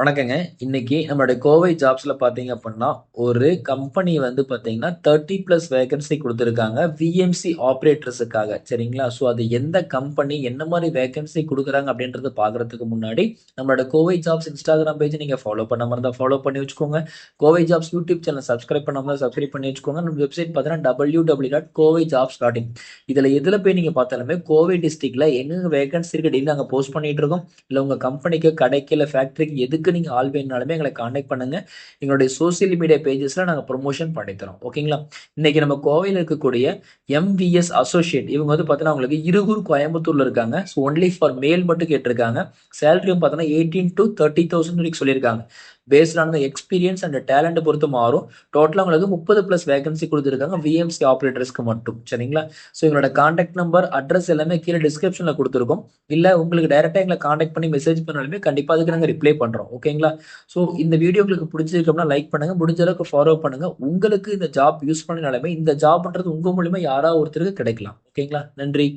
வணக்கங்க. இன்னைக்கு நம்மளுடைய கோவை ஜாப்ஸ்ல பார்த்தீங்க அப்படின்னா, ஒரு கம்பெனி வந்து பார்த்தீங்கன்னா 30+ வேகன்சி குடுத்துருக்காங்க. விஎம்சி ஆப்பரேட்டர்ஸுக்காக சரிங்களா? ஸோ அது எந்த கம்பெனி, என்ன மாரி வேகன்சி குடுக்குறாங்க அப்படின்றத பார்க்கறதுக்கு முன்னாடி, நம்மளோட கோவை ஜாப்ஸ் இன்ஸ்டாகிராம் பேஜ் நீங்க ஃபாலோ பண்ணாம இருந்தா ஃபாலோ பண்ணி வச்சுக்கோங்க. Kovai jobs YouTube channel subscribe பண்ணாம இருந்தா சப்ஸ்கிரைப் பண்ணி வச்சுக்கோங்க. நம்ம வெப்சைட் பார்த்தீங்கன்னா www.kovajobs.in. எதுல போய் நீங்க பார்த்தாலுமே கோவை டிஸ்ட்ரிக்ட்ல எங்கெங்க வேகன்சி இருக்கு டெய்லி நாங்க போஸ்ட் பண்ணிட்டு இருக்கோம். இல்ல உங்க கம்பெனிக்கு, கடைக்கு, இல்ல ஃபேக்டரிக்கு எதுக்கு நீங்க ஆள் வேணும்னாலுமே எங்களை கான்டாக்ட் பண்ணுங்க. எங்களுடைய சோசியல் மீடியா பேஜஸ்ல நாங்க ப்ரொமோஷன் பண்ணி தரோம். ஓகேங்களா? இன்னைக்கு நம்ம கோவையில இருக்கக்கூடிய எம்விஎஸ் அசோசியேட் இவங்க வந்து பார்த்தீங்கன்னா உங்களுக்கு இருகூர் கோயம்புத்தூர்ல இருக்காங்க. ஸோ ஒன்லி ஃபார் மேல் மட்டும் கேட்டிருக்காங்க. சேலரியும் பார்த்தீங்கன்னா 18 to 30,000 வரைக்கும் சொல்லியிருக்காங்க. Based on the experience and talent பொறுத்து மாறும். டோட்டலா உங்களுக்கு 30+ வேகன்சி கொடுத்துருக்காங்க விஎம்சி ஆப்ரேட்டர்ஸ்க்கு மட்டும். சரிங்களா? ஸோ எங்களோட கான்டாக்ட் நம்பர், அட்ரஸ் எல்லாமே கீழே டிஸ்கிரிப்ஷன்ல கொடுத்துருக்கோம். இல்ல உங்களுக்கு டைரக்டா எங்களை கான்டாக்ட் பண்ணி மெசேஜ் பண்ணாலுமே கண்டிப்பா அதுக்கு நாங்க ரிப்ளை பண்றோம். ஓகேங்களா? ஸோ இந்த வீடியோ உங்களுக்கு பிடிச்சிருக்கு அப்படின்னா லைக் பண்ணுங்க. முடிஞ்ச அளவுக்கு ஃபாலோ பண்ணுங்க. உங்களுக்கு இந்த ஜாப் யூஸ் பண்ணினாலுமே இந்த ஜாப்ன்றது உங்க மூலியமா யாராவது ஒருத்தருக்கு கிடைக்கலாம். ஓகேங்களா? நன்றி.